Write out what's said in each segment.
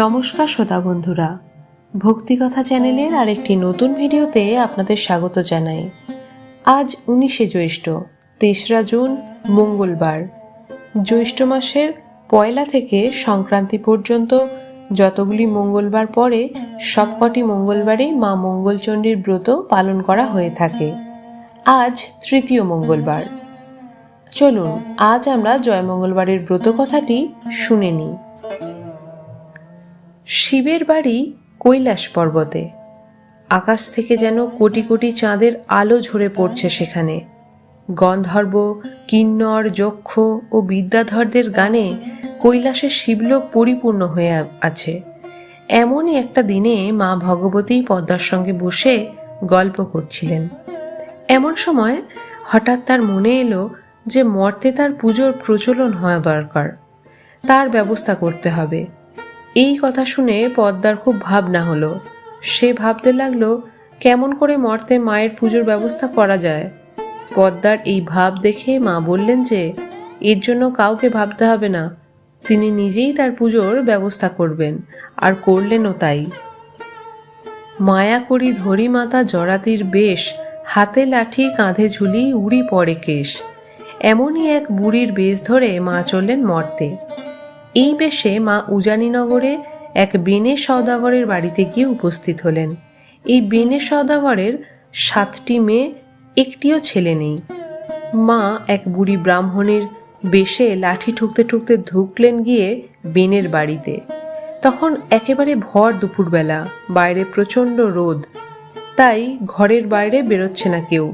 নমস্কার শ্রোতা বন্ধুরা, ভক্তিকথা চ্যানেলের আরেকটি নতুন ভিডিওতে আপনাদের স্বাগত জানাই। আজ 19শে জ্যৈষ্ঠ, 3রা জুন, মঙ্গলবার। জ্যৈষ্ঠ মাসের পয়লা থেকে সংক্রান্তি পর্যন্ত যতগুলি মঙ্গলবার পরে সবকটি মঙ্গলবারেই মা মঙ্গলচণ্ডীর ব্রত পালন করা হয়ে থাকে। আজ তৃতীয় মঙ্গলবার। চলুন আজ আমরা জয়মঙ্গলবারের ব্রত কথাটি শুনে নিই। শিবের বাড়ি কৈলাস পর্বতে। আকাশ থেকে যেন কোটি কোটি চাঁদের আলো ঝরে পড়ছে সেখানে। গন্ধর্ব, কিন্নর, যক্ষ ও বিদ্যাধরদের গানে কৈলাসের শিবলোক পরিপূর্ণ হয়ে আছে। এমনই একটা দিনে মা ভগবতী পদ্মার সঙ্গে বসে গল্প করছিলেন। এমন সময় হঠাৎ তার মনে এলো যে মর্তে তার পুজোর প্রচলন হওয়া দরকার, তার ব্যবস্থা করতে হবে। এই কথা শুনে পদ্মার খুব ভাবনা হলো। সে ভাবতে লাগলো কেমন করে মর্তে মায়ের পুজোর ব্যবস্থা করা যায়। পদ্মার এই ভাব দেখে মা বললেন যে এর জন্য কাউকে ভাবতে হবে না, তিনি নিজেই তার পুজোর ব্যবস্থা করবেন, আর করলেনও তাই। মায়া করি ধরি মাতা জরাতির বেশ, হাতে লাঠি কাঁধে ঝুলি উড়ি পড়ে কেশ। এমনই এক বুড়ির বেশ ধরে মা চললেন মর্তে। এই বেশে মা উজানিনগরে এক বেনে সওদাগরের বাড়িতে গিয়ে উপস্থিত হলেন। এই বেনে সওদাগরের 7টি মেয়ে, একটিও ছেলে নেই। মা এক বুড়ি ব্রাহ্মণের বেশে লাঠি ঠুকতে ঠুকতে ঢুকলেন গিয়ে বেনের বাড়িতে। তখন একেবারে ভর দুপুরবেলা, বাইরে প্রচণ্ড রোদ, তাই ঘরের বাইরে বেরোচ্ছে না কেউ।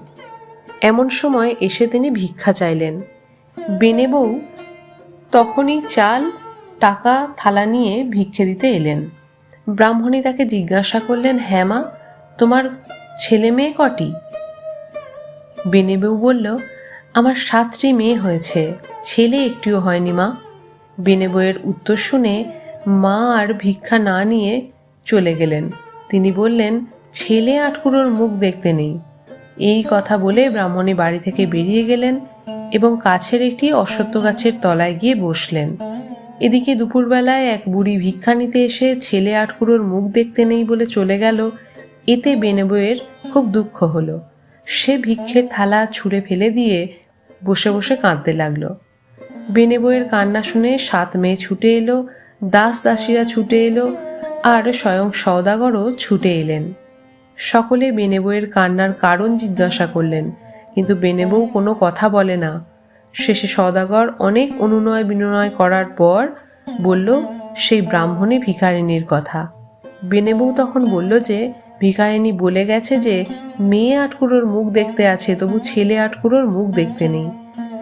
এমন সময় এসে তিনি ভিক্ষা চাইলেন। বেনে বউ তখনই চাল, টাকা, থালা নিয়ে ভিক্ষে দিতে এলেন। ব্রাহ্মণী তাকে জিজ্ঞাসা করলেন, হ্যাঁ মা, তোমার ছেলে মেয়ে কটি? বেনে বউ বলল, আমার 7টি মেয়ে হয়েছে, ছেলে একটিও হয়নি মা। বেনে বউয়ের উত্তর শুনে মা আর ভিক্ষা না নিয়ে চলে গেলেন। তিনি বললেন, ছেলে আটকুড়োর মুখ দেখতে নেই। এই কথা বলে ব্রাহ্মণী বাড়ি থেকে বেরিয়ে গেলেন এবং কাছের একটি অশ্বত্থ গাছের তলায় গিয়ে বসলেন। এদিকে দুপুরবেলায় এক বুড়ি ভিক্ষা নিতে এসে ছেলে আটকুড়োর মুখ দেখতে নেই বলে চলে গেল। এতে বেনে বউয়ের খুব দুঃখ হলো। সে ভিক্ষের থালা ছুঁড়ে ফেলে দিয়ে বসে বসে কাঁদতে লাগলো। বেনে বউয়ের কান্না শুনে 7 মেয়ে ছুটে এলো, দাস দাসীরা ছুটে এলো, আর স্বয়ং সওদাগরও ছুটে এলেন। সকলে বেনে বউয়ের কান্নার কারণ জিজ্ঞাসা করলেন, কিন্তু বেনে বউ কোনো কথা বলে না। শেষে সওদাগর অনেক অনুনয় বিনয় করার পর বলল সেই ব্রাহ্মণী ভিখারিণীর কথা। বেনে বউ তখন বলল যে ভিখারিণী বলে গেছে যে মেয়ে আটকুড়োর মুখ দেখতে আছে, তবু ছেলে আটকুড়োর মুখ দেখতে নেই।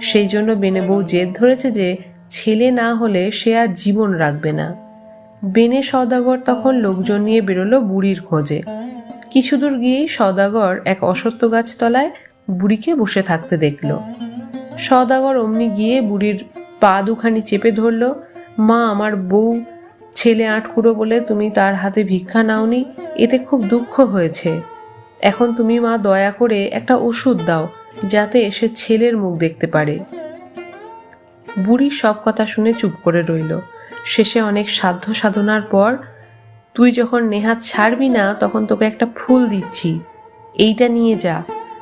সেই জন্য বেনে বউ জেদ ধরেছে যে ছেলে না হলে সে আর জীবন রাখবে না। বেনে সওদাগর তখন লোকজন নিয়ে বেরোলো বুড়ির খোঁজে। কিছু দূর গিয়েই সওদাগর এক অশ্বত্থ গাছ তলায় বুড়িকে বসে থাকতে দেখল। সওদাগর অমনি গিয়ে বুড়ির পা দুখানি চেপে ধরল। মা, আমার বউ ছেলে আটকুড়ো বলে তুমি তার হাতে ভিক্ষা নাওনি, এতে খুব দুঃখ হয়েছে। এখন তুমি মা দয়া করে একটা ওষুধ দাও, যাতে সে ছেলের মুখ দেখতে পারে। বুড়ি সব কথা শুনে চুপ করে রইল। শেষে অনেক সাধ্য সাধনার পর, তুই যখন নেহাত ছাড়বি না, তখন তোকে একটা ফুল দিচ্ছি, এইটা নিয়ে যা,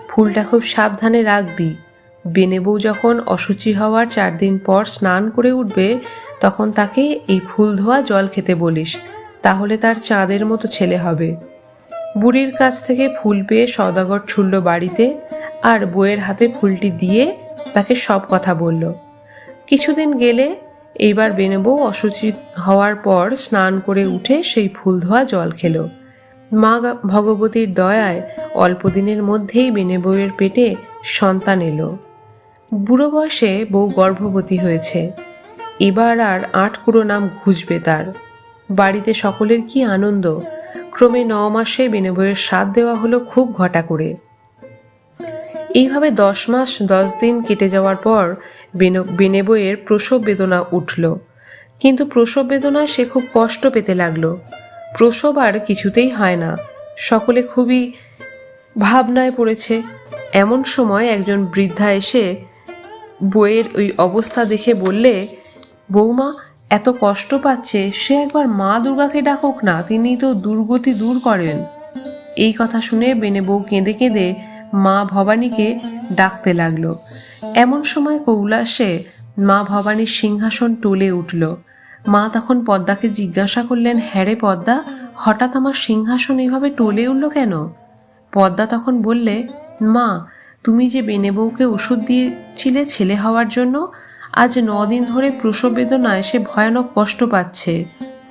ফুলটা খুব সাবধানে রাখবি। বেনে বউ যখন অশুচি হওয়ার 4 দিন পর স্নান করে উঠবে, তখন তাকে এই ফুল ধোয়া জল খেতে বলিস, তাহলে তার চাঁদের মতো ছেলে হবে। বুড়ির কাছ থেকে ফুল পেয়ে সওদাগর ছুটল বাড়িতে, আর বউয়ের হাতে ফুলটি দিয়ে তাকে সব কথা বলল। কিছুদিন গেলে এইবার বেনে বউ অশুচি হওয়ার পর স্নান করে উঠে সেই ফুল ধোয়া জল খেল। মা ভগবতীর দয়ায় অল্প দিনের মধ্যেই বেনে বউয়ের পেটে সন্তান এলো। বুড়ো বয়সে বউ গর্ভবতী হয়েছে। এবার আর আটকুড়ো নাম ঘুচবে তার। বাড়িতে সকলের কি আনন্দ। ক্রমে 9 মাসে বেনে বউয়ের শ্রাদ্ধ দেওয়া হলো খুব ঘটা করে। এইভাবে 10 মাস 10 দিন কেটে যাওয়ার পর বেনে বউয়ের প্রসব বেদনা উঠল। কিন্তু প্রসব বেদনায় সে খুব কষ্ট পেতে লাগলো। প্রসব আর কিছুতেই হয় না। সকলে খুবই ভাবনায় পড়েছে। এমন সময় একজন বৃদ্ধা এসে বউয়ের ওই অবস্থা দেখে বললে, বৌমা, এত কষ্ট পাচ্ছে, সে একবার মা দুর্গাকে ডাকুক না, তিনি তো দুর্গতি দূর করেন। এই কথা শুনে বেনে বউ কেঁদে কেঁদে মা ভবানীকে ডাকতে লাগলো। এমন সময় কৈলাসে মা ভবানীর সিংহাসন টলে উঠল। মা তখন পদ্মাকে জিজ্ঞাসা করলেন, হ্যাঁ রে পদ্মা, হঠাৎ আমার সিংহাসন এভাবে টলে উঠল কেন? পদ্মা তখন বললে, মা, তুমি যে বেনে বউকে ওষুধ দিয়েছিলে ছেলে হওয়ার জন্য, আজ 9 দিন ধরে প্রসব বেদনায় সে ভয়ানক কষ্ট পাচ্ছে,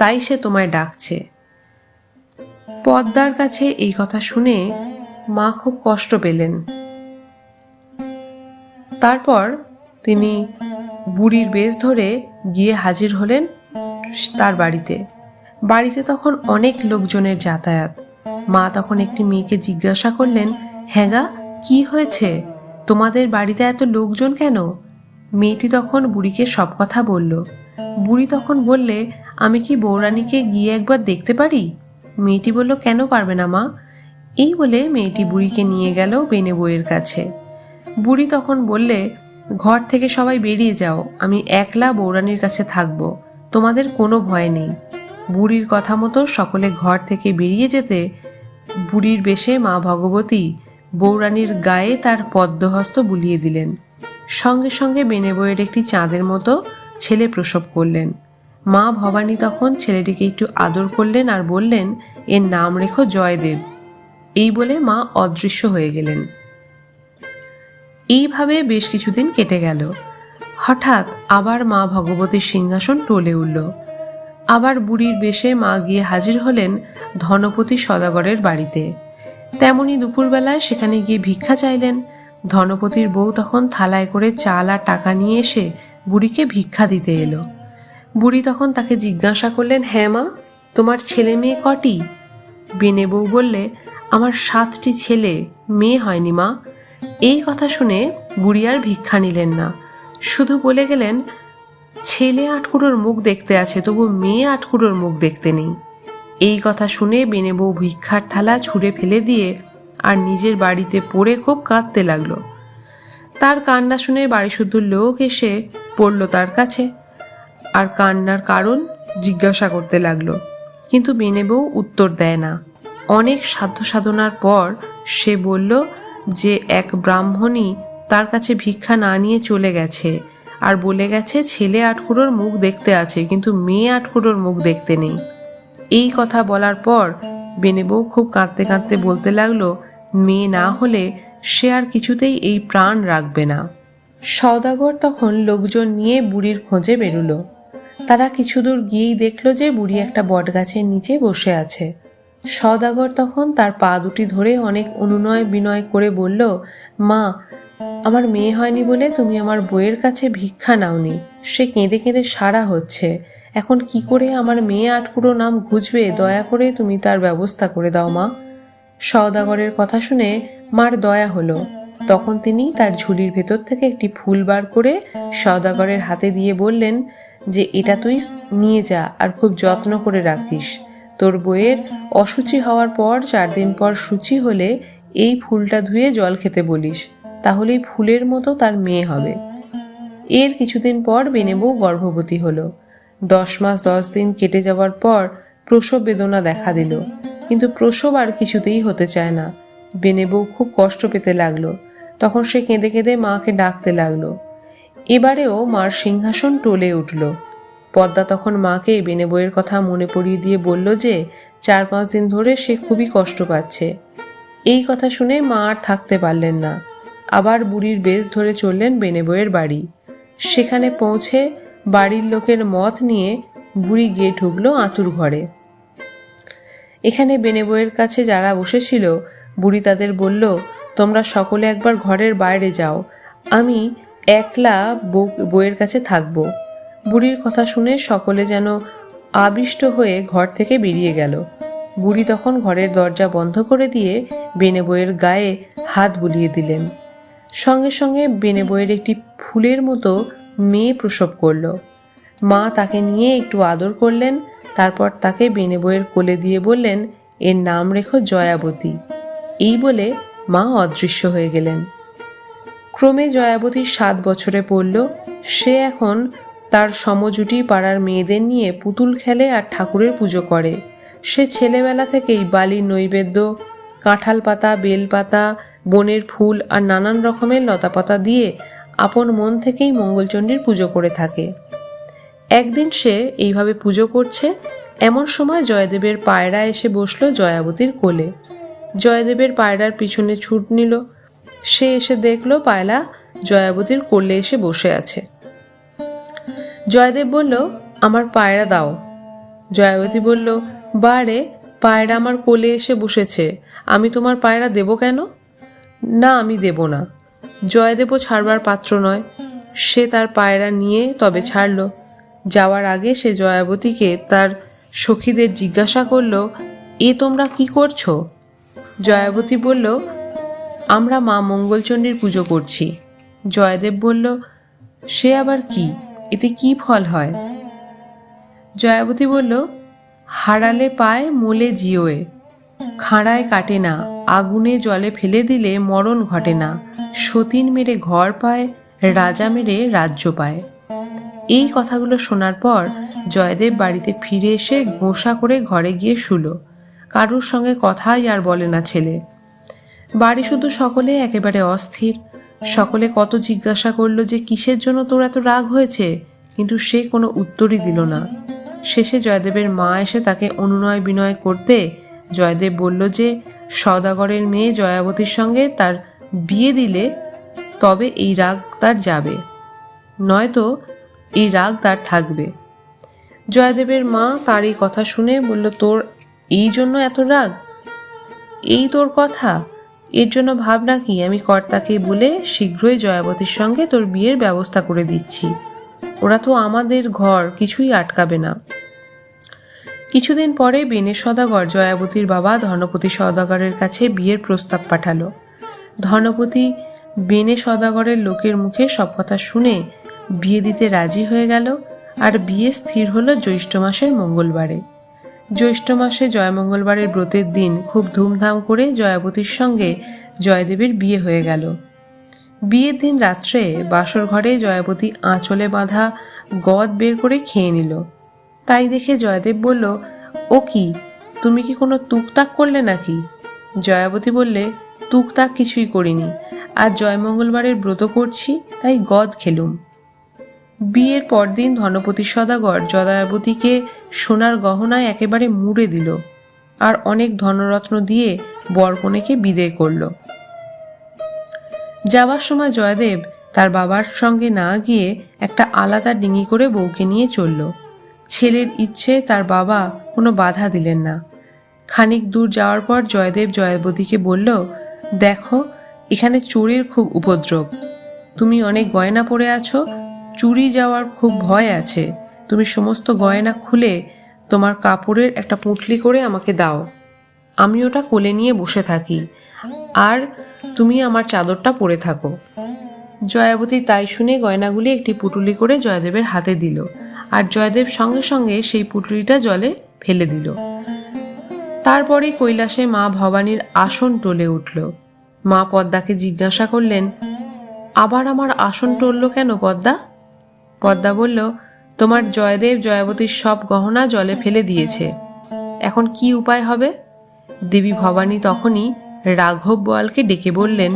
তাই সে তোমায় ডাকছে। পদ্মার কাছে এই কথা শুনে মা খুব কষ্ট পেলেন। তারপর তিনি বুড়ির বেশ ধরে গিয়ে হাজির হলেন তার বাড়িতে। বাড়িতে তখন অনেক লোকজনের যাতায়াত। মা তখন একটি মেয়েকে জিজ্ঞাসা করলেন, হ্যাঁ গা, কি হয়েছে? তোমাদের বাড়িতে এত লোকজন কেন? মেয়েটি তখন বুড়িকে সব কথা বলল। বুড়ি তখন বললে, আমি কি বৌরানীকে গিয়ে একবার দেখতে পারি? মেয়েটি বলল, কেন পারবে না মা? এই বলে মেয়েটি বুড়িকে নিয়ে গেল বেনে বউয়ের কাছে। বুড়ি তখন বললে, ঘর থেকে সবাই বেরিয়ে যাও, আমি একলা বৌরানীর কাছে থাকব, তোমাদের কোনো ভয় নেই। বুড়ির কথা মতো সকলে ঘর থেকে বেরিয়ে যেতে বুড়ির বেশে মা ভগবতী বৌরানীর গায়ে তার পদ্মহস্ত বুলিয়ে দিলেন। সঙ্গে সঙ্গে বেনে বউয়ের একটি চাঁদের মতো ছেলে প্রসব করলেন। মা ভবানী তখন ছেলেটিকে একটু আদর করলেন আর বললেন, এর নাম রেখো জয়দেব। এই বলে মা অদৃশ্য হয়ে গেলেন। এইভাবে বেশ কিছুদিন কেটে গেল। হঠাৎ আবার মা ভগবতীর সিংহাসন টলে উঠল। আবার বুড়ির বেশে মা গিয়ে হাজির হলেন ধনপতি সদাগরের বাড়িতে। তেমনি দুপুরবেলায় সেখানে গিয়ে ভিক্ষা চাইলেন। ধনপতির বউ তখন থালায় করে চাল আর টাকা নিয়ে এসে বুড়িকে ভিক্ষা দিতে এলো। বুড়ি তখন তাকে জিজ্ঞাসা করলেন, হ্যাঁ মা, তোমার ছেলে মেয়ে কটি? বেনে বউ বললে, আমার 7টি ছেলে, মেয়ে হয়নি মা। এই কথা শুনে বুড়ি আর ভিক্ষা নিলেন না, শুধু বলে গেলেন, ছেলে 8 কুঁড়োর মুখ দেখতে আছে, তবু মেয়ে 8 কুঁড়োর মুখ দেখতে নেই। এই কথা শুনে বেনে বউ ভিক্ষার থালা ছুঁড়ে ফেলে দিয়ে আর নিজের বাড়িতে পড়ে খুব কাঁদতে লাগলো। তার কান্না শুনে বাড়ি শুদ্ধ লোক এসে পড়ল তার কাছে আর কান্নার কারণ জিজ্ঞাসা করতে লাগলো, কিন্তু বেনে বউ উত্তর দেয় না। অনেক সাধ্য সাধনার পর সে বলল যে এক ব্রাহ্মণী তার কাছে ভিক্ষা না নিয়ে চলে গেছে আর বলে গেছে ছেলে 8 কুঁড়োর মুখ দেখতে আছে, কিন্তু মেয়ে 8 কুঁড়োর মুখ দেখতে নেই। এই কথা বলার পর বেনে বউ খুব কাঁদতে কাঁদতে বলতে লাগলো, মেয়ে না হলে সে আর কিছুতেই এই প্রাণ রাখবে না। সওদাগর তখন লোকজন নিয়ে বুড়ির খোঁজে বেরুলো। তারা কিছু দূর গিয়েই দেখলো যে বুড়ি একটা বটগাছের নিচে বসে আছে। সওদাগর তখন তার পা দুটি ধরে অনেক অনুনয় বিনয় করে বলল, মা, আমার মেয়ে হয়নি বলে তুমি আমার বউয়ের কাছে ভিক্ষা নাওনি, সে কেঁদে কেঁদে সারা হচ্ছে, এখন কি করে আমার মেয়ে 8 কুঁড়ো নাম ঘুচবে, দয়া করে তুমি তার ব্যবস্থা করে দাও মা। সওদাগরের কথা শুনে মার দয়া হলো। তখন তিনি তার ঝুলির ভেতর থেকে একটি ফুল বার করে সওদাগরের হাতে দিয়ে বললেন যে এটা তুই নিয়ে যা আর খুব যত্ন করে রাখিস। তোর বউয়ের অসুচি হওয়ার পর 4 দিন পর সূচি হলে এই ফুলটা ধুয়ে জল খেতে বলিস, তাহলেই ফুলের মতো তার মেয়ে হবে। এর কিছুদিন পর বেনে বউ গর্ভবতী হলো। 10 মাস 10 দিন কেটে যাওয়ার পর প্রসব বেদনা দেখা দিল, কিন্তু প্রসব আর কিছুতেই হতে চায় না। বেনে বউ খুব কষ্ট পেতে লাগলো। তখন সে কেঁদে কেঁদে মাকে ডাকতে লাগলো। এবারেও মার সিংহাসন টলে উঠল। পদ্মা তখন মাকে বেনে বউয়ের কথা মনে পড়িয়ে দিয়ে বলল যে 4-5 দিন ধরে সে খুবই কষ্ট পাচ্ছে। এই কথা শুনে মা আর থাকতে পারলেন না, আবার বুড়ির বেশ ধরে চললেন বেনে বউয়ের বাড়ি। সেখানে পৌঁছে বাড়ির লোকের মত নিয়ে বুড়ি গিয়ে ঢুকলো আঁতুর ঘরে। এখানে বেনে বউয়ের কাছে যারা বসেছিল বুড়ি তাদের বলল, তোমরা সকলে একবার ঘরের বাইরে যাও, আমি একলা বউয়ের কাছে থাকব। বুড়ির কথা শুনে সকলে যেন আবিষ্ট হয়ে ঘর থেকে বেরিয়ে গেল। বুড়ি তখন ঘরের দরজা বন্ধ করে দিয়ে বেনে বউয়ের গায়ে হাত বুলিয়ে দিলেন। সঙ্গে সঙ্গে বেনে বউয়ের একটি ফুলের মতো মেয়ে প্রসব করল। মা তাকে নিয়ে একটু আদর করলেন, তারপর তাকে বেনে বউয়ের কোলে দিয়ে বললেন, এর নাম রেখো জয়াবতী। এই বলে মা অদৃশ্য হয়ে গেলেন। ক্রমে জয়াবতীর 7 বছরে পড়ল। সে এখন তার সমজুটি পাড়ার মেয়েদের নিয়ে পুতুল খেলে আর ঠাকুরের পুজো করে। সে ছেলেবেলা থেকেই বালির নৈবেদ্য, কাঁঠাল পাতা, বেলপাতা, বনের ফুল আর নানান রকমের লতাপাতা দিয়ে আপন মন থেকেই মঙ্গলচণ্ডীর পুজো করে থাকে। একদিন সে এইভাবে পুজো করছে, এমন সময় জয়দেবের পায়রা এসে বসলো জয়াবতীর কোলে। জয়দেবের পায়রার পিছনে ছুট নিল। সে এসে দেখলো পায়রা জয়াবতীর কোলে এসে বসে আছে। জয়দেব বলল, আমার পায়রা দাও। জয়াবতী বলল, বারে, পায়রা আমার কোলে এসে বসেছে, আমি তোমার পায়রা দেব কেন? না, আমি দেব না। জয়দেবও ছাড়বার পাত্র নয়। সে তার পায়রা নিয়ে তবে ছাড়ল। যাওয়ার আগে সে জয়াবতীকে তার সখীদের জিজ্ঞাসা করল, এ তোমরা কি করছো? জয়াবতী বলল, আমরা মা মঙ্গলচণ্ডীর পুজো করছি। জয়দেব বলল, সে আবার কি? এতে কি ফল হয়? জয়াবতী বলল, হারালে পায়, মোলে জিওয়ে, খাঁড়ায় কাটে না, আগুনে জলে ফেলে দিলে মরণ ঘটে না, সতীন মেরে ঘর পায়, রাজা মেরে রাজ্য পায়। এই কথাগুলো শোনার পর জয়দেব বাড়িতে ফিরে এসে গোসা করে ঘরে গিয়ে শুলো। কারুর সঙ্গে কথাই আর বলে না ছেলে। বাড়ি শুধু সকলে একেবারে অস্থির। সকলে কত জিজ্ঞাসা করলো যে কিসের জন্য তোর এত রাগ হয়েছে, কিন্তু সে কোনো উত্তরই দিল না। শেষে জয়দেবের মা এসে তাকে অনুনয় বিনয় করতে জয়দেব বলল যে সওদাগরের মেয়ে জয়াবতীর সঙ্গে তার বিয়ে দিলে তবে এই রাগ তার যাবে, নয়তো এই রাগ তার থাকবে। জয়দেবের মা তার এই কথা শুনে বলল, তোর এই জন্য এত রাগ? এই তোর কথা? এর জন্য ভাবনা কি, আমি কর্তাকে বলে শীঘ্রই জয়াবতীর সঙ্গে তোর বিয়ের ব্যবস্থা করে দিচ্ছি। ওরা তো আমাদের ঘর কিছুই আটকাবে না। কিছুদিন পরে বেনে সওদাগর জয়াবতীর বাবা ধনপতি সওদাগরের কাছে বিয়ের প্রস্তাব পাঠালো। ধনপতি বেনে সওদাগরের লোকের মুখে সব কথা শুনে বিয়ে দিতে রাজি হয়ে গেল। আর বিয়ে স্থির হলো জ্যৈষ্ঠ মাসের মঙ্গলবারে। জ্যৈষ্ঠ মাসে জয়মঙ্গলবারের ব্রতের দিন খুব ধুমধাম করে জয়াবতীর সঙ্গে জয়দেবের বিয়ে হয়ে গেল। বিয়ের দিন রাত্রে বাসর ঘরে জয়াবতী আঁচলে বাঁধা গদ বের করে খেয়ে নিল। তাই দেখে জয়দেব বলল, ও কি, তুমি কি কোনো তুকতাক করলে নাকি? জয়াবতী বললে, তুকতাক কিছুই করিনি, আজ জয়মঙ্গলবারের ব্রত করছি তাই গদ খেলুম। বিয়ের পরদিন ধনপতি সওদাগর জয়াবতীকে সোনার গহনায় একেবারে মুড়ে দিল আর অনেক ধনরত্ন দিয়ে বরকনেকে বিদায় করল। যাওয়ার সময় জয়দেব তার বাবার সঙ্গে না গিয়ে একটা আলাদা ডিঙি করে বউকে নিয়ে চলল। ছেলের ইচ্ছে তার বাবা কোনো বাধা দিলেন না। খানিক দূর যাওয়ার পর জয়দেব জয়াবতীকে বলল, দেখো, এখানে চোরের খুব উপদ্রব। তুমি অনেক গয়না পরে আছো, চুরি যাওয়ার খুব ভয় আছে। তুমি সমস্ত গয়না খুলে তোমার কাপড়ের একটা পুঁটলি করে আমাকে দাও, আমি ওটা কোলে নিয়ে বসে থাকি, আর তুমি আমার চাদরটা পরে থাকো। জয়াবতী তাই শুনে গয়নাগুলি একটি পুটুলি করে জয়দেবের হাতে দিল, আর জয়দেব সঙ্গে সঙ্গে সেই পুটুলিটা জলে ফেলে দিল। তারপরে কৈলাসে মা ভবানীর আসন টলে উঠল। মা পদ্মাকে জিজ্ঞাসা করলেন, আবার আমার আসন টলল কেন পদ্মা? পদ্মা বলল, তোমার জয়দেব জয়াবতীর সব গহনা জলে ফেলে দিয়েছে, এখন কি উপায় হবে? দেবী ভবানী তখনই রাঘব বোয়ালকে ডেকে বললেন,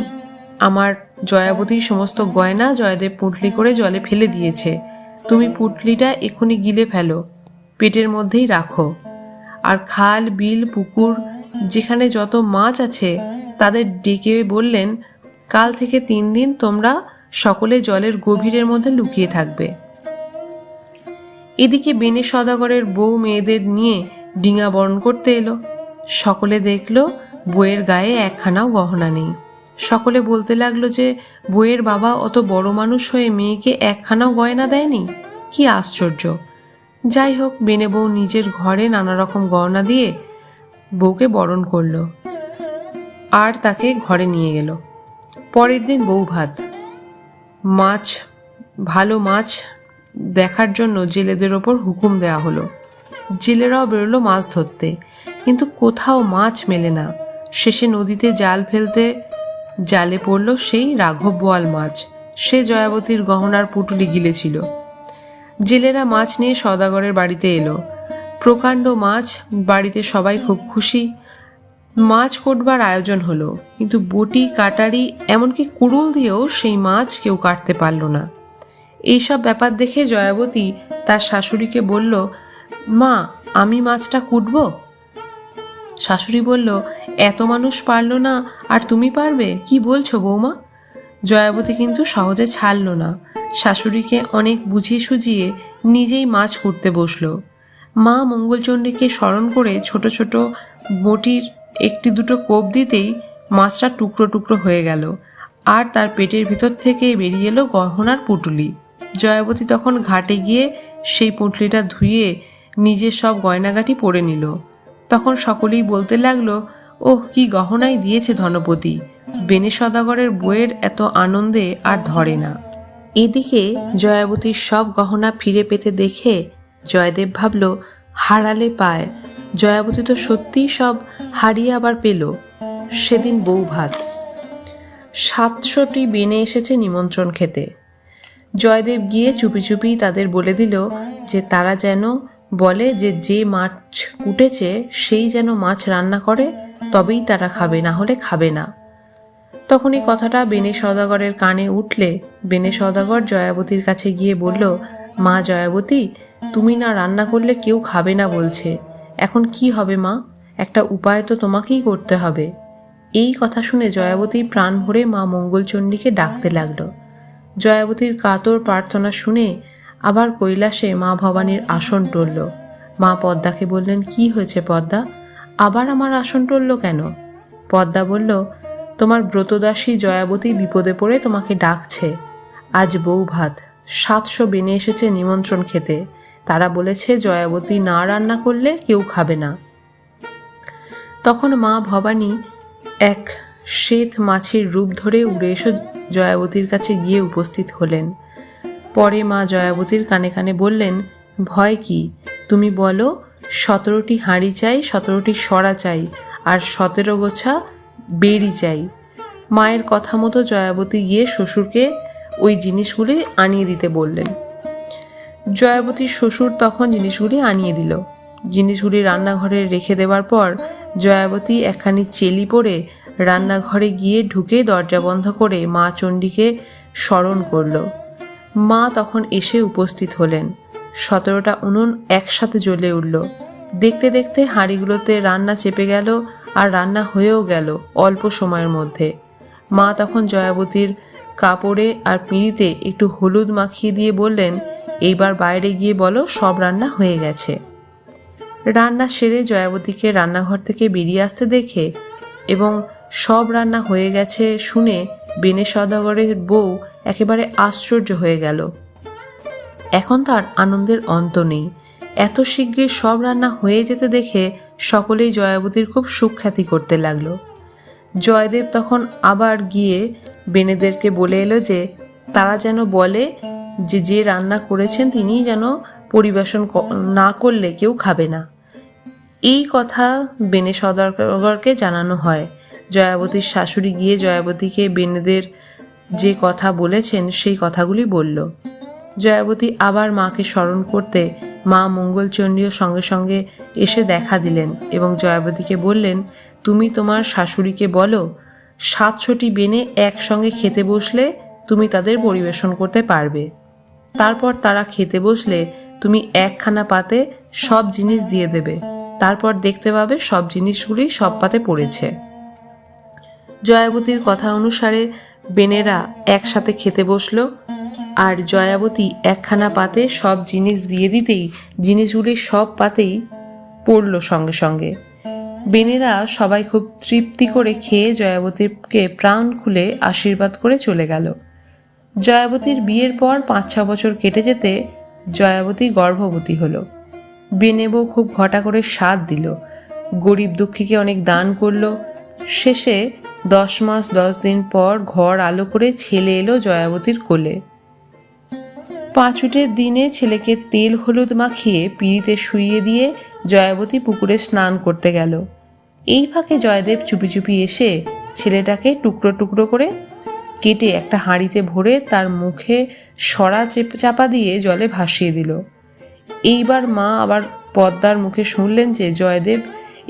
আমার জয়াবতীর সমস্ত গয়না জয়দেব পুঁটলি করে জলে ফেলে দিয়েছে, তুমি পুঁটলিটা এক্ষুনি গিলে ফেলো, পেটের মধ্যেই রাখো, আর খাল বিল পুকুর যেখানে যত মাছ আছে তাদের ডেকে বললেন, কাল থেকে 3 দিন তোমরা সকলে জলের গভীরের মধ্যে লুকিয়ে থাকবে। এদিকে বেনে সওদাগরের বউ মেয়েদের নিয়ে ডিঙা বরণ করতে এলো। সকলে দেখলো বউয়ের গায়ে একখানাও গহনা নেই। সকলে বলতে লাগলো যে বউয়ের বাবা অত বড় মানুষ হয়ে মেয়েকে একখানাও গয়না দেয়নি, কি আশ্চর্য। যাই হোক, বেনে বউ নিজের ঘরে নানা রকম গয়না দিয়ে বউকে বরণ করলো আর তাকে ঘরে নিয়ে গেল। পরের দিন বউ ভাত, ভালো মাছ দেখার জন্য জেলেদের ওপর হুকুম দেওয়া হলো। জেলেরাও বেরোলো মাছ ধরতে, কিন্তু কোথাও মাছ মেলে না। শেষে নদীতে জাল ফেলতে জালে পড়ল সেই রাঘব বোয়াল মাছ। সে জয়াবতীর গহনার পুটুলি গিলেছিল। জেলেরা মাছ নিয়ে সওদাগরের বাড়িতে এলো। প্রকাণ্ড মাছ, বাড়িতে সবাই খুব খুশি। মাছ কোটবার আয়োজন হলো, কিন্তু বটি, কাটারি, এমনকি কুড়ুল দিয়েও সেই মাছ কেউ কাটতে পারল না। এইসব ব্যাপার দেখে জয়াবতী তার শাশুড়িকে বলল, মা, আমি মাছটা কুটব? শাশুড়ি বলল, এত মানুষ পারল না আর তুমি পারবে? কি বলছো বৌমা? জয়াবতী কিন্তু সহজে ছাড়ল না। শাশুড়িকে অনেক বুঝিয়ে সুঝিয়ে নিজেই মাছ কুটতে বসলো। মা মঙ্গলচণ্ডীকে স্মরণ করে ছোট ছোট বটির একটি দুটো কোপ দিতেই মাছটা টুকরো টুকরো হয়ে গেল, আর তার পেটের ভিতর থেকে বেরিয়ে এলো গহনার পুঁটুলি। জয়াবতী তখন ঘাটে গিয়ে সেই পুঁটলিটা ধুয়ে নিজের সব গয়নাগাটি পরে নিল। তখন সকলেই বলতে লাগলো, ওহ, কি গহনাই দিয়েছে ধনপতি! বেনে সওদাগরের বইয়ের এত আনন্দে আর ধরে না। এদিকে জয়াবতীর সব গহনা ফিরে পেতে দেখে জয়দেব ভাবল, হারালে পায়। জয়াবতী তো সত্যিই সব হারিয়ে আবার পেল। সেদিন বউ ভাত। 700টি বেনে এসেছে নিমন্ত্রণ খেতে। জয়দেব গিয়ে চুপি চুপি তাদের বলে দিল যে তারা যেন বলে যে মাছ কুটেছে সেই যেন মাছ রান্না করে, তবেই তারা খাবে, না হলে খাবে না। তখন এই কথাটা বেনে সওদাগরের কানে উঠলে বেনে সওদাগর জয়াবতীর কাছে গিয়ে বলল, মা জয়াবতী, তুমি না রান্না করলে কেউ খাবে না বলছে, এখন কি হবে মা? একটা উপায় তো তোমাকেই করতে হবে। এই কথা শুনে জয়াবতী প্রাণ ভরে মা মঙ্গলচণ্ডীকে ডাকতে লাগলো। জয়াবতীর কাতর প্রার্থনা শুনে আবার কৈলাসে মা ভবানীর আসন টলল। মা পদ্মাকে বললেন, কি হয়েছে পদ্মা? আবার আমার আসন টলল কেন? পদ্মা বলল, তোমার ব্রতদাসী জয়াবতী বিপদে পড়ে তোমাকে ডাকছে। আজ বউ ভাত, 700 বেনে এসেছে নিমন্ত্রণ খেতে। তারা বলেছে জয়াবতী না রান্না করলে কেউ খাবে না। তখন মা ভবানী এক শ্বেত মাছের রূপ ধরে উড়ে এসে জয়াবতীর কাছে গিয়ে উপস্থিত হলেন। পরে মা জয়াবতীর কানে কানে বললেন, ভয় কি? তুমি বলো, 17টি হাঁড়ি চাই, 17টি সরা চাই, আর 17 গোছা বেড়ি চাই। মায়ের কথা মতো জয়াবতী গিয়ে শ্বশুরকে ওই জিনিসগুলি আনিয়ে দিতে বললেন। জয়াবতীর শ্বশুর তখন জিনিসগুলি আনিয়ে দিল। জিনিসগুলি রান্নাঘরে রেখে দেওয়ার পর জয়াবতী একখানি চেলি পরে রান্নাঘরে গিয়ে ঢুকে দরজা বন্ধ করে মা চণ্ডীকে স্মরণ করল। মা তখন এসে উপস্থিত হলেন। 17টা উনুন একসাথে জ্বলে উঠল। দেখতে দেখতে হাঁড়িগুলোতে রান্না চেপে গেল, আর রান্না হয়েও গেল অল্প সময়ের মধ্যে। মা তখন জয়াবতীর কাপড়ে আর পিঁড়িতে একটু হলুদ মাখিয়ে দিয়ে বললেন, এইবার বাইরে গিয়ে বলো সব রান্না হয়ে গেছে। রান্না সেরে জয়াবতীকে রান্নাঘর থেকে বেরিয়ে আসতে দেখে এবং সব রান্না হয়ে গেছে শুনে বেনে সওদাগরের বউ একেবারে আশ্চর্য হয়ে গেল। এখন তার আনন্দের অন্ত নেই। এত শীঘ্রই সব রান্না হয়ে যেতে দেখে সকলেই জয়াবতীর খুব সুখ্যাতি করতে লাগলো। জয়দেব তখন আবার গিয়ে বেনেদেরকে বলে এলো যে তারা যেন বলে যে রান্না করেছেন তিনিই যেন পরিবেশন না করলে কেউ খাবে না। এই কথা বেনে সওদাগরকে জানানো হয়। জয়াবতীর শাশুড়ি গিয়ে জয়াবতীকে বেনেদের যে কথা বলেছেন সেই কথাগুলি বলল। জয়াবতী আবার মাকে স্মরণ করতে মা মঙ্গলচণ্ডীও সঙ্গে সঙ্গে এসে দেখা দিলেন এবং জয়াবতীকে বললেন, তুমি তোমার শাশুড়িকে বলো 700টি বেনে একসঙ্গে খেতে বসলে তুমি তাদের পরিবেশন করতে পারবে। তারপর তারা খেতে বসলে তুমি একখানা পাতে সব জিনিস দিয়ে দেবে। তারপর দেখতে পাবে সব জিনিসগুলি সব পাতে পড়েছে। জয়াবতীর কথা অনুসারে বেনেরা একসাথে খেতে বসলো, আর জয়াবতী একখানা পাতে সব জিনিস দিয়ে দিতেই জিনিসগুলি সব পাতেই পড়ল সঙ্গে সঙ্গে। বেনেরা সবাই খুব তৃপ্তি করে খেয়ে জয়াবতীকে প্রাণ খুলে আশীর্বাদ করে চলে গেল। জয়াবতীর বিয়ের পর 5-6 বছর কেটে যেতে জয়াবতী গর্ভবতী হলো। বেনে বউ খুব ঘটা করে সাধ দিল, গরিব দুঃখীকে অনেক দান করলো। শেষে 10 মাস 10 দিন পর ঘর আলো করে ছেলে এলো জয়াবতীর কোলে। পাঁচুটের দিনে ছেলেকে তেল হলুদ মাখিয়ে পিঁড়িতে শুইয়ে দিয়ে জয়াবতী পুকুরে স্নান করতে গেল। এই ফাঁকে জয়দেব চুপি চুপি এসে ছেলেটাকে টুকরো টুকরো করে কেটে একটা হাঁড়িতে ভরে তার মুখে সরা চাপা দিয়ে জলে ভাসিয়ে দিল। এইবার মা আবার পদ্মার মুখে শুনলেন যে জয়দেব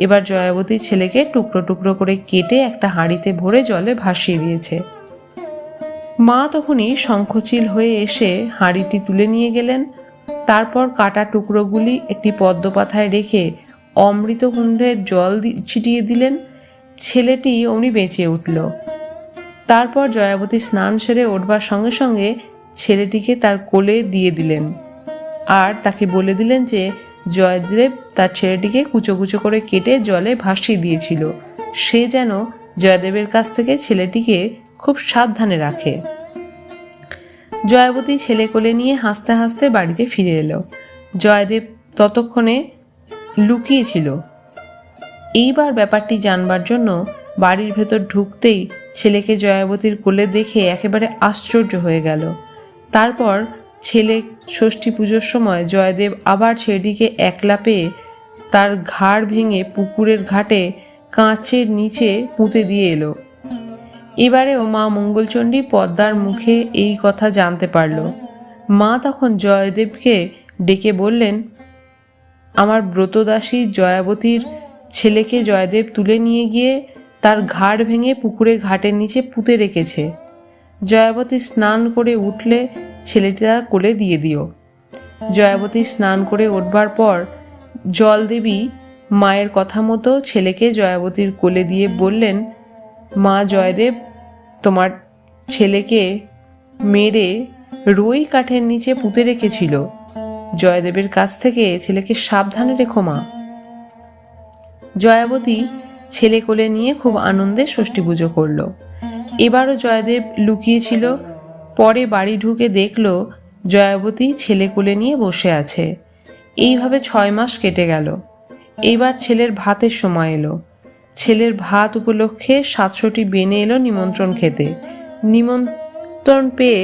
এবার জয়াবতীর ছেলেকে টুকরো টুকরো করে কেটে একটা হাঁড়িতে ভরে জলে ভাসিয়ে দিয়েছে। মা তখনই শঙ্খচিল হয়ে এসে হাঁড়িটি তুলে নিয়ে গেলেন। তারপর কাটা টুকরোগুলি একটি পদ্মপাথায় রেখে অমৃতকুণ্ডের জল ছিটিয়ে দিলেন। ছেলেটি অমনি বেঁচে উঠল। তারপর জয়াবতী স্নান সেরে উঠবার সঙ্গে সঙ্গে ছেলেটিকে তার কোলে দিয়ে দিলেন আর তাকে বলে দিলেন যে জয়দেব তার ছেলেটিকে কুচো কুচো করে কেটে জলে ভাসিয়ে দিয়েছিল, সে যেন জয়দেবের কাছ থেকে ছেলেটিকে খুব সাবধানে রাখে। জয়াবতী ছেলে কোলে নিয়ে হাসতে হাসতে বাড়িতে ফিরে এলো। জয়দেব ততক্ষণে লুকিয়েছিল। এইবার ব্যাপারটি জানবার জন্য বাড়ির ভেতর ঢুকতেই ছেলেকে জয়াবতীর কোলে দেখে একেবারে আশ্চর্য হয়ে গেল। তারপর ছেলে ষষ্ঠী পুজোর সময় জয়দেব আবার ছেলেটিকে একলা পেয়ে তার ঘাড় ভেঙে পুকুরের ঘাটে কাঁচের নিচে পুঁতে দিয়ে এলো। এবারেও মা মঙ্গলচণ্ডী পদ্মার মুখে এই কথা জানতে পারল। মা তখন জয়দেবকে ডেকে বললেন, আমার ব্রতদাসী জয়াবতীর ছেলেকে জয়দেব তুলে নিয়ে গিয়ে তার ঘাড় ভেঙে পুকুরে ঘাটের নিচে পুঁতে রেখেছে। জয়াবতী স্নান করে উঠলে ছেলেটা কোলে দিয়ে দিও। জয়াবতী স্নান করে উঠবার পর জলদেবী মায়ের কথা মতো ছেলেকে জয়াবতীর কোলে দিয়ে বললেন, মা জয়দেব তোমার ছেলেকে মেরে রুই কাঠের নিচে পুঁতে রেখেছিল, জয়দেবের কাছ থেকে ছেলেকে সাবধানে রেখো মা। জয়াবতী ছেলে কোলে নিয়ে খুব আনন্দে ষষ্ঠী পুজো করল। এবারও জয়দেব লুকিয়েছিল। পরে বাড়ি ঢুকে দেখল জয়াবতী ছেলে কোলে নিয়ে বসে আছে। এইভাবে 6 মাস কেটে গেল। এইবার ছেলের ভাতের সময় এলো। ছেলের ভাত উপলক্ষে 700টি বেনে এলো নিমন্ত্রণ খেতে। নিমন্ত্রণ পেয়ে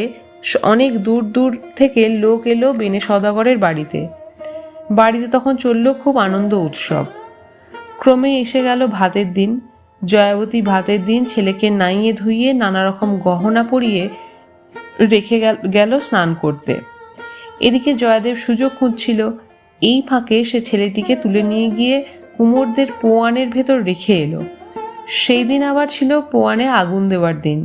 অনেক দূর দূর থেকে লোক এলো বেনে সওদাগরের বাড়িতে। বাড়িতে তখন চলল খুব আনন্দ উৎসব। ক্রমে এসে গেল ভাতের দিন। জয়াবতী ভাতের দিন ছেলেকে নাইয়ে ধুইয়ে নানা রকম গহনা পরিয়ে রেখে গেল স্নান করতে। এদিকে জয়দেব সুযোগ খুঁজছিল। এই ফাঁকে সে ছেলেটিকে তুলে নিয়ে গিয়ে কুমোরদের পোয়ানের ভেতর রেখে এলো। সেই দিন আবার ছিল পোয়ানে আগুন দেওয়ার দিন।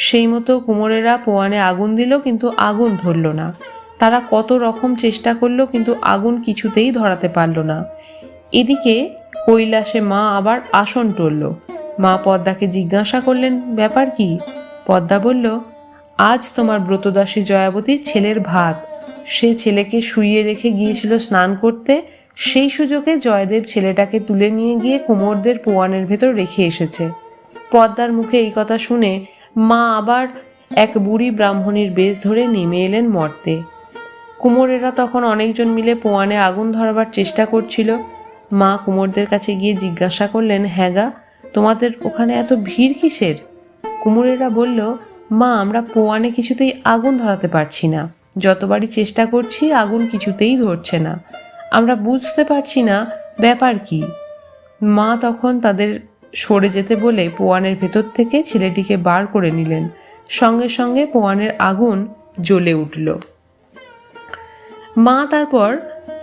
সেই মতো কুমোরেরা পোয়ানে আগুন দিল, কিন্তু আগুন ধরল না। তারা কত রকম চেষ্টা করলো, কিন্তু আগুন কিছুতেই ধরাতে পারল না। এদিকে কৈলাসে মা আবার আসন টলল। মা পদ্মাকে জিজ্ঞাসা করলেন, ব্যাপার কি? পদ্মা বলল, আজ তোমার ব্রতদাসী জয়াবতীর ছেলের ভাত। সে ছেলেকে শুইয়ে রেখে গিয়েছিল স্নান করতে। সেই সুযোগে জয়দেব ছেলেটাকে তুলে নিয়ে গিয়ে কুমোরদের পোয়ানের ভেতর রেখে এসেছে। পদ্মার মুখে এই কথা শুনে মা আবার এক বুড়ি ব্রাহ্মণীর বেশ ধরে নেমে এলেন মর্তে। কুমোরেরা তখন অনেকজন মিলে পোয়ানে আগুন ধরাবার চেষ্টা করছিল। মা কুমোরদের কাছে গিয়ে জিজ্ঞাসা করলেন, হ্যাঁ গা, তোমাদের ওখানে এত ভিড় কিসের? কুমোরেরা বলল, মা আমরা পোয়ানে কিছুতেই আগুন ধরাতে পারছি না। যতবারই চেষ্টা করছি আগুন কিছুতেই ধরছে না। আমরা বুঝতে পারছি না ব্যাপার কি। মা তখন তাদের সরে যেতে বলে পোয়ানের ভেতর থেকে ছেলেটিকে বার করে নিলেন। সঙ্গে সঙ্গে পোয়ানের আগুন জ্বলে উঠল। মা তারপর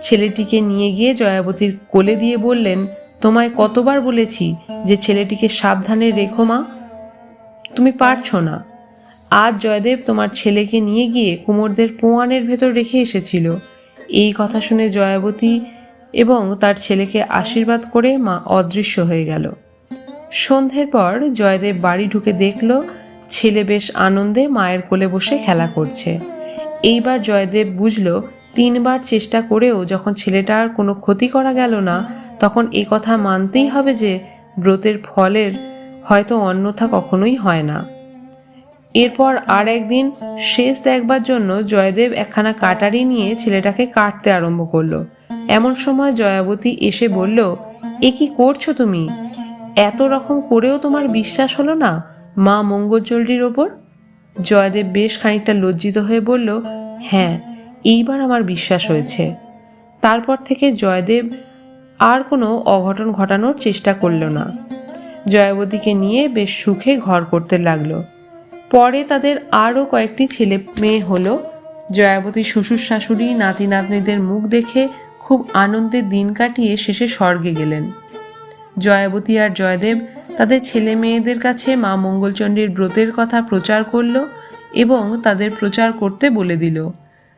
ছেলেটিকে নিয়ে গিয়ে জয়াবতীর কোলে দিয়ে বললেন, তোমায় কতবার বলেছি যে ছেলেটিকে সাবধানে রেখো মা, তুমি পারছো না। আজ জয়দেব তোমার ছেলেকে নিয়ে গিয়ে কুমোরদের পোয়ানের ভেতর রেখে এসেছিল। এই কথা শুনে জয়াবতী এবং তার ছেলেকে আশীর্বাদ করে মা অদৃশ্য হয়ে গেল। সন্ধ্যের পর জয়দেব বাড়ি ঢুকে দেখল ছেলে বেশ আনন্দে মায়ের কোলে বসে খেলা করছে। এইবার জয়দেব বুঝল 3 বার চেষ্টা করেও যখন ছেলেটার কোনো ক্ষতি করা গেল না, তখন এই কথা মানতেই হবে যে ব্রতের ফলের হয়তো অন্যথা কখনোই হয় না। এরপর আর একদিন শেষ দেখবার জন্য জয়দেব একখানা কাটারি নিয়ে ছেলেটাকে কাটতে আরম্ভ করলো। এমন সময় জয়াবতী এসে বলল, এ কি করছো তুমি? এত রকম করেও তোমার বিশ্বাস হলো না মা মঙ্গলচণ্ডীর ওপর? জয়দেব বেশ খানিকটা লজ্জিত হয়ে বলল, হ্যাঁ, এইবার আমার বিশ্বাস হয়েছে। তারপর থেকে জয়দেব আর কোনো অঘটন ঘটানোর চেষ্টা করল না। জয়াবতীকে নিয়ে বেশ সুখে ঘর করতে লাগলো। পরে তাদের আরও কয়েকটি ছেলে মেয়ে হলো। জয়াবতী শ্বশুর শাশুড়ি নাতি নাতনিদের মুখ দেখে খুব আনন্দের দিন কাটিয়ে শেষে স্বর্গে গেলেন। জয়াবতী আর জয়দেব তাদের ছেলে মেয়েদের কাছে মা মঙ্গলচণ্ডীর ব্রতের কথা প্রচার করল এবং তাদের প্রচার করতে বলে দিল।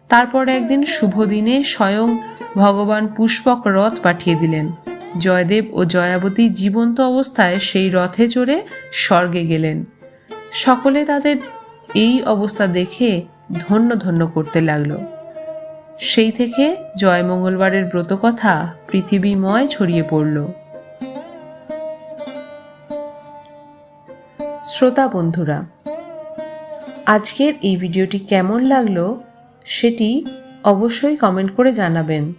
তারপর একদিন শুভ দিনে স্বয়ং ভগবান পুষ্পক রথ পাঠিয়ে দিলেন। জয়দেব ও জয়াবতী জীবন্ত অবস্থায় সেই রথে চড়ে স্বর্গে গেলেন। সকলে তাদের এই অবস্থা দেখে ধন্য ধন্য করতে লাগলো। সেই থেকে জয় মঙ্গলবারের ব্রতকথা পৃথিবীময় ছড়িয়ে পড়ল। শ্রোতা বন্ধুরা, আজকের এই ভিডিওটি কেমন লাগলো সেটি অবশ্যই কমেন্ট করে জানাবেন।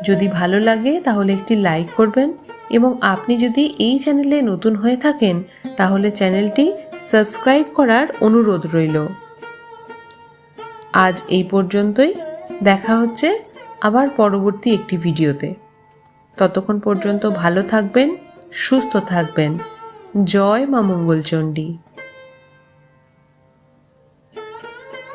যদি ভালো লাগে তাহলে একটি লাইক করবেন এবং আপনি যদি এই চ্যানেলে নতুন হয়ে থাকেন তাহলে চ্যানেলটি সাবস্ক্রাইব করার অনুরোধ রইল। আজ এই পর্যন্তই। দেখা হচ্ছে আবার পরবর্তী একটি ভিডিওতে। ততক্ষণ পর্যন্ত ভালো থাকবেন, সুস্থ থাকবেন। জয় মা মঙ্গলচণ্ডী।